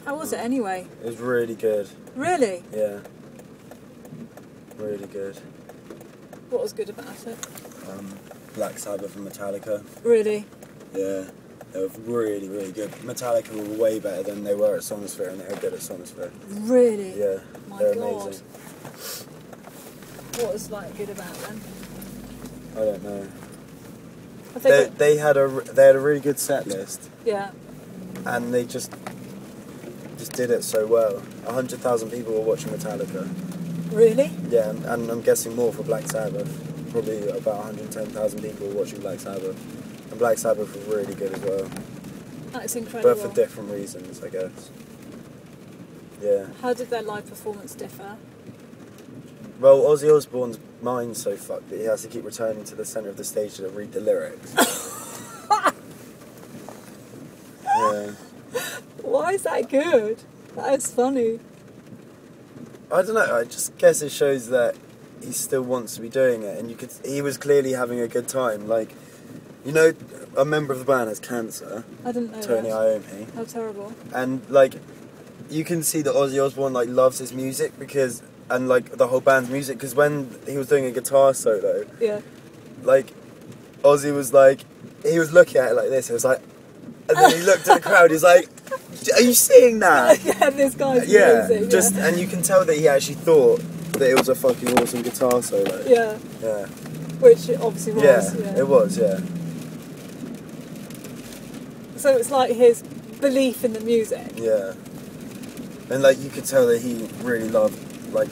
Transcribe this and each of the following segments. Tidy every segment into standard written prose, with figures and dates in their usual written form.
How was it anyway? It was really good. Really? Yeah. Really good. What was good about it? Black Sabbath and Metallica. Really? Yeah. They were really, really good. Metallica were way better than they were at Sonosphere, and they were good at Sonosphere. Really? Yeah. My they're God. amazing. What was like good about them? I don't know. Have they They had a really good set list, yeah. and they just did it so well. 100,000 people were watching Metallica. Really? Yeah, and I'm guessing more for Black Sabbath. Probably about 110,000 people were watching Black Sabbath. And Black Sabbath were really good as well. That's incredible. But for different reasons, I guess. Yeah. How did their live performance differ? Well, Ozzy Osbourne's mind's so fucked that he has to keep returning to the centre of the stage to read the lyrics. Yeah. Why is that good? That is funny. I don't know, I just guess it shows that he still wants to be doing it, and he was clearly having a good time. Like, you know, a member of the band has cancer. I didn't know Tony that. Iommi. How terrible. And like, you can see that Ozzy Osbourne like loves his music and like the whole band's music, because when he was doing a guitar solo, Yeah. like Ozzy was like, he was looking at it like this. It was like, and then he looked at the crowd. He's like, "Are you seeing that?" Yeah, this guy's Yeah, amazing. and you can tell that he actually thought that it was a fucking awesome guitar solo. Yeah. Yeah. Which it obviously was. Yeah, it was. Yeah. So it's like his belief in the music. Yeah. And like you could tell that he really loved like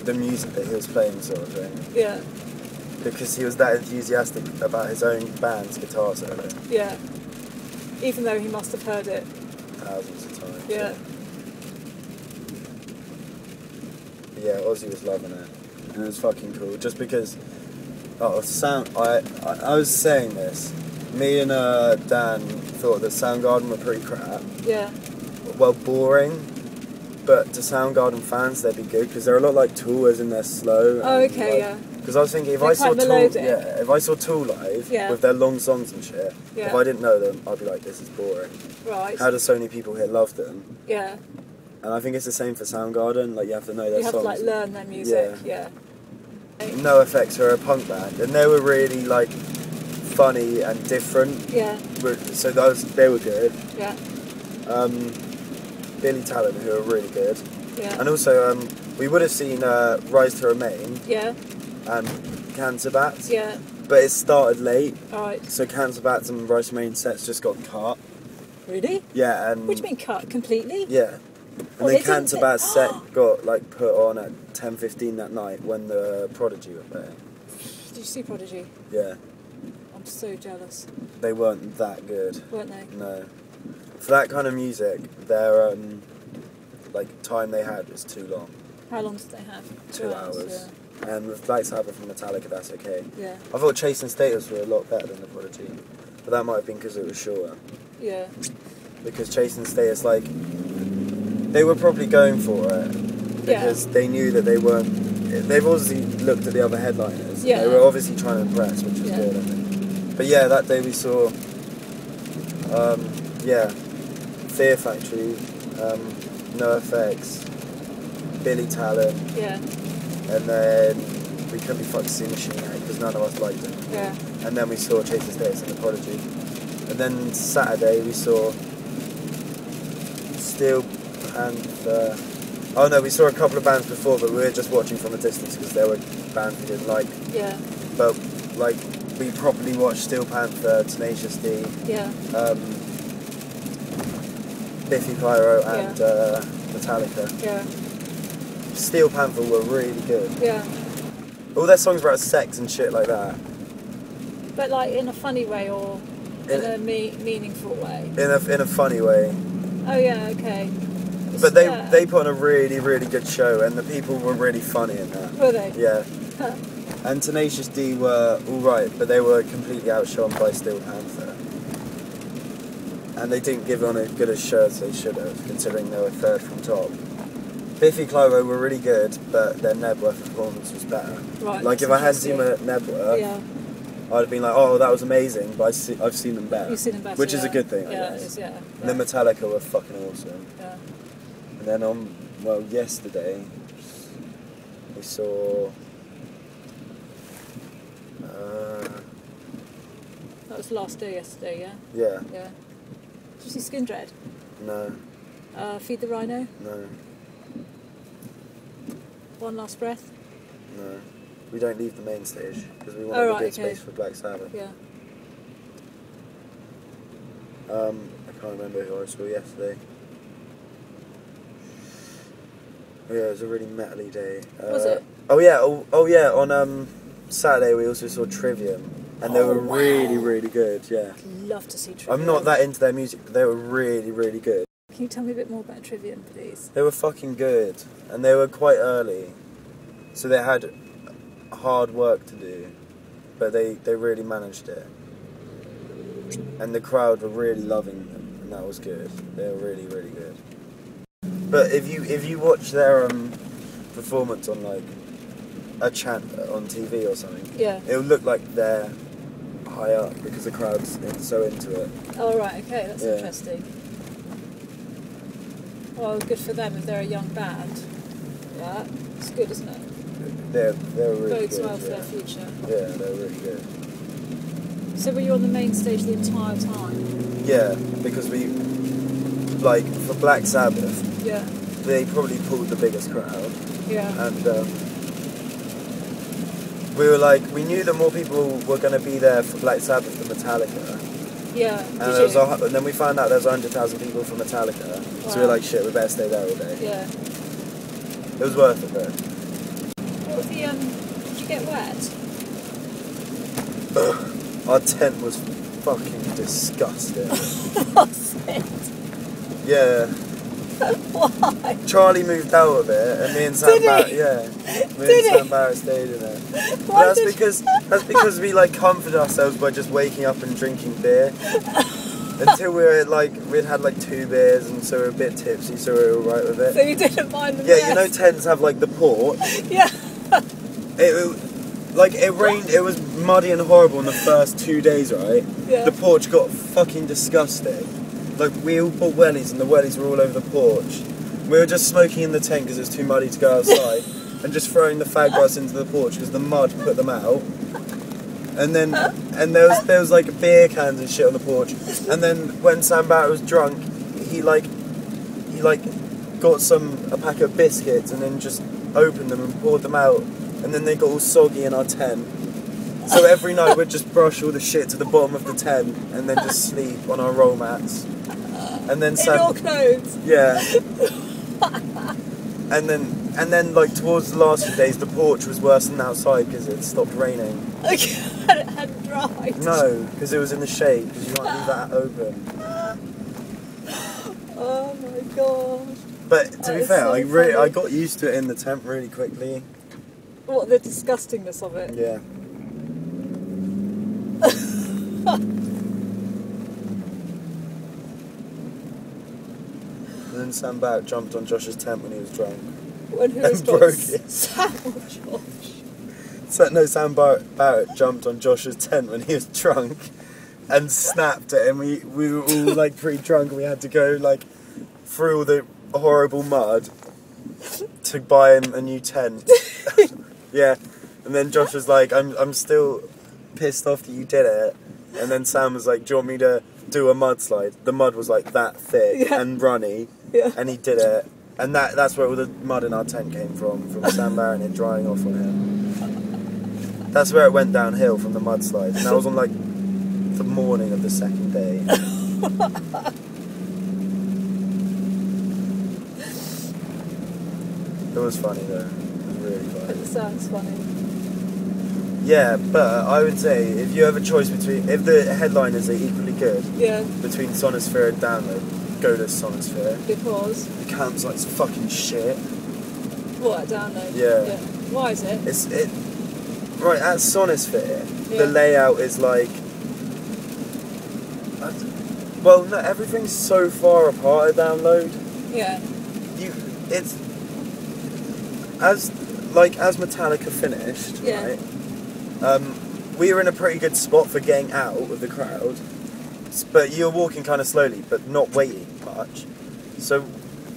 the music that he was playing, sort of thing. Yeah. Because he was that enthusiastic about his own band's guitar solo. Yeah. Even though he must have heard it Thousands of times. Yeah. Yeah, Ozzy was loving it. And it was fucking cool. Just because I was saying this. Me and Dan thought that Soundgarden were pretty crap. Yeah. Well, boring. But to Soundgarden fans, they'd be good because they're a lot like Tool, as in they're slow. Oh, okay, yeah. Because I was thinking, if They're I saw quite Tool, melodic. if I saw Tool live with their long songs and shit, Yeah. if I didn't know them, I'd be like, this is boring. Right. How do so many people here love them? Yeah. And I think it's the same for Soundgarden. Like, you have to know their You have songs. to like learn their music. Yeah. No Effects are a punk band, and they were really like funny and different. Yeah. So they were good. Yeah. Billy Talent, who are really good. Yeah. And also, we would have seen Rise to Remain Yeah. and Cancer Bats. Yeah. But it started late. Alright. So Cancer Bats and Rise to Remain sets just got cut. Really? Yeah, and... What do you mean cut? Completely? Yeah. And then Cancer Bats set got like put on at 10:15 that night when the Prodigy were playing. Did you see Prodigy? Yeah. I'm so jealous. They weren't that good. Weren't they? No. For that kind of music, their like time they had was too long. How long did they have? 2 hours. Yeah. And with Black Sabbath and Metallica, that's okay. Yeah. I thought Chase and Status were a lot better than the Prodigy, but that might have been because it was shorter. Yeah. Because Chase and Status, like, they were probably going for it because they knew that they weren't. They've obviously looked at the other headliners. Yeah. They were obviously trying to impress, which was good, I think. But yeah, that day we saw, Fear Factory, No Effects, Billy Talent. Yeah. And then we couldn't be fucked to see Machine Head because none of us liked it. Yeah. And then we saw Chase and Status and the Prodigy. And then Saturday we saw Steel Panther. Oh no, we saw a couple of bands before, but we were just watching from a distance because there were bands we didn't like. Yeah. But like we properly watched Steel Panther, Tenacious D, Yeah. Biffy Clyro, and Metallica. Yeah. Steel Panther were really good. Yeah. All their songs were about sex and shit like that. But like in a funny way or in a meaningful way? In a funny way. Oh yeah, okay. But they put on a really, really good show, and the people were really funny in that. Were they? Yeah. And Tenacious D were alright, but they were completely outshone by Steel Panther. And they didn't give on as good a show as they should have, considering they were third from top. Biffy Clyro were really good, but their Nebworth performance was better. Right. Like if I hadn't seen Nebworth, I'd have been like, oh, that was amazing, but I've seen them better. You've seen them better, which is a good thing, I Yeah, guess. it is, yeah. And then Metallica were fucking awesome. Yeah. And then yesterday, we saw... That was the last day yesterday, yeah? Yeah. Yeah. Did you see Skin Dread? No. Feed the Rhino? No. One Last Breath? No. We don't leave the main stage, because we want a good space for Black Sabbath. Yeah. I can't remember who I saw yesterday. Yeah, it was a really metal-y day. Was it? Oh yeah, on Saturday we also saw Trivium, and they were really, really good, yeah. I'd love to see Trivium. I'm not that into their music, but they were really, really good. Can you tell me a bit more about Trivium, please? They were fucking good, and they were quite early, so they had hard work to do, but they really managed it. And the crowd were really loving them, and that was good. They were really, really good. But if you watch their performance on like a chant on TV or something, yeah, it'll look like they're high up because the crowd's so into it. Oh right, okay, that's interesting. Well, good for them if they're a young band. Yeah, it's good, isn't it? They're really Bodes good. well for their future. Yeah, they're really good. So were you on the main stage the entire time? Yeah, because we, like, for Black Sabbath, yeah, they probably pulled the biggest crowd. Yeah. And we were like, we knew that more people were going to be there for Black Sabbath than Metallica. Yeah. And then we found out there was 100,000 people for Metallica. Wow. So we were like, shit, we better stay there all day. Yeah. It was worth it though. What was the, did you get wet? Our tent was fucking disgusting. Was it? Yeah. Why? Charlie moved out of it, and me and Sam Barrett, Sam Barrett stayed in it. That's because we like comforted ourselves by just waking up and drinking beer. Until we'd had like 2 beers, and so we were a bit tipsy, so we were alright with it. So you didn't mind the mess? Yeah, you know tents have like the porch. Yeah. It rained, it was muddy and horrible in the first 2 days, right? Yeah. The porch got fucking disgusting. Like, we all bought wellies, and the wellies were all over the porch. We were just smoking in the tent because it was too muddy to go outside, and just throwing the fag butts into the porch because the mud put them out. And then, there was like beer cans and shit on the porch. And then when Sam Barrett was drunk, he got a pack of biscuits and then just opened them and poured them out. And then they got all soggy in our tent. So every night we'd just brush all the shit to the bottom of the tent and then just sleep on our roll mats. And then in your clothes? Yeah. and then like towards the last few days the porch was worse than outside because it stopped raining. Okay, it hadn't dried. No, because it was in the shade because you can't leave that open. Oh my god. But to be fair, I got used to it in the tent really quickly. What, the disgustingness of it? Yeah. And then Sam Barrett jumped on Josh's tent when he was drunk. When who was broke it. Sam or Josh? Sam Barrett jumped on Josh's tent when he was drunk and snapped at him. We were all like pretty drunk and we had to go like through all the horrible mud to buy him a new tent. Yeah. And then Josh was like, I'm still pissed off that you did it. And then Sam was like, do you want me to do a mudslide? The mud was like that thick and runny. Yeah. And he did it. And that's where all the mud in our tent came from Sam Barrett and it drying off on him. That's where it went downhill from the mudslide. And that was on like the morning of the second day. It was funny though. It was really funny. It sounds funny. Yeah, but I would say if you have a choice between, if the headliners are equally good, between Sonosphere and Download, go to Sonosphere. Because? The campsite's fucking shit. What, Download? Yeah. Why is it? Right, at Sonosphere, the layout is like, well, no, everything's so far apart at Download. Yeah. As Metallica finished, right? we were in a pretty good spot for getting out of the crowd, but you're walking kind of slowly, but not waiting much. So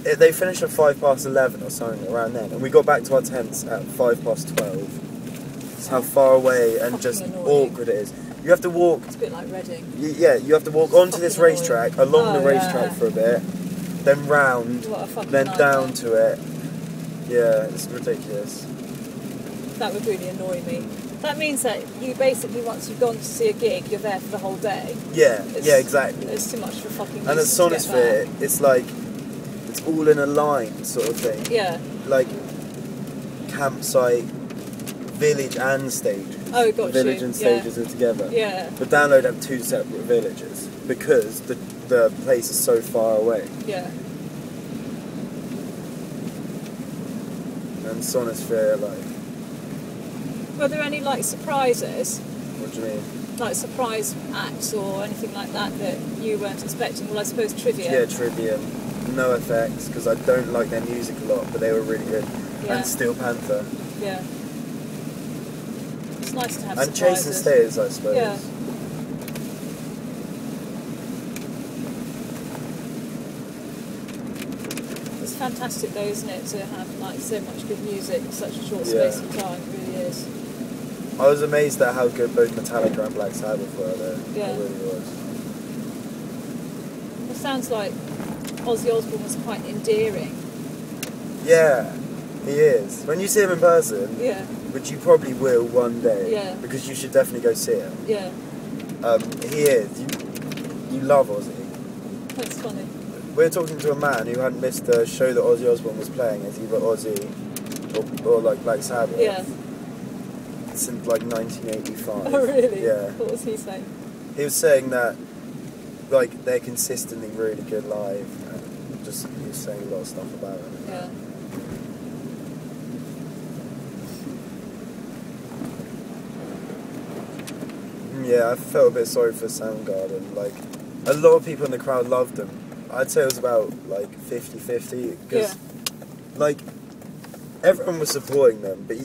they finished at 11:05 or something around then, and we got back to our tents at 12:05. That's how far away and just annoying. awkward it is. You have to walk. It's a bit like Reading. Yeah, you have to walk onto this Fucking racetrack, annoying. along the Oh, racetrack yeah. for a bit, then round, What a fucking then nightmare. down to it. Yeah, it's ridiculous. That would really annoy me. That means that you basically, once you've gone to see a gig, you're there for the whole day. Yeah, yeah, exactly. It's too much for fucking And at reason to get Sonosphere, back. it's like, it's all in a line sort of thing. Yeah. Like, campsite, village and stage. Oh, got Village you. and stages are together. Yeah. But Download have 2 separate villages because the place is so far away. Yeah. And Sonosphere, like, Were there any like surprises, what do you mean? like surprise acts or anything like that that you weren't expecting? Well, I suppose Trivia. Yeah, Trivium, No Effects, because I don't like their music a lot, but they were really good. Yeah. And Steel Panther. Yeah. It's nice to have And Chase and surprises. Stairs, I suppose. Yeah. It's fantastic though, isn't it, to have like so much good music in such a short space of time. It really is. I was amazed at how good both Metallica and Black Sabbath were though. Yeah. I really was. It sounds like Ozzy Osbourne was quite endearing. Yeah, he is. When you see him in person, Yeah. which you probably will one day, Yeah. because you should definitely go see him. Yeah. He is. You love Ozzy. That's funny. We're talking to a man who hadn't missed the show that Ozzy Osbourne was playing as either Ozzy or like Black Sabbath Yeah. since like 1985. Oh really? Yeah. What was he saying? He was saying that like they're consistently really good live, and just he was saying a lot of stuff about it. Yeah. Yeah, I felt a bit sorry for Soundgarden. Like, a lot of people in the crowd loved them. I'd say it was about like 50-50 because like everyone was supporting them, but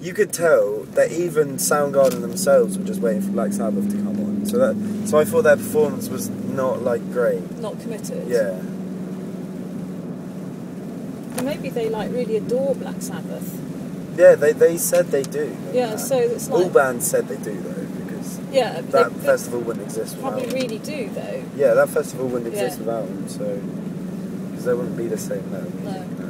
you could tell that even Soundgarden themselves were just waiting for Black Sabbath to come on. So I thought their performance was not like great. Not committed. Yeah. And maybe they like really adore Black Sabbath. Yeah, they said they do. Yeah, so it's like all bands said they do though, because yeah, that they festival wouldn't exist without probably them. really do though. Yeah, that festival wouldn't exist Yeah. without them, so because there wouldn't be the same level of music. No.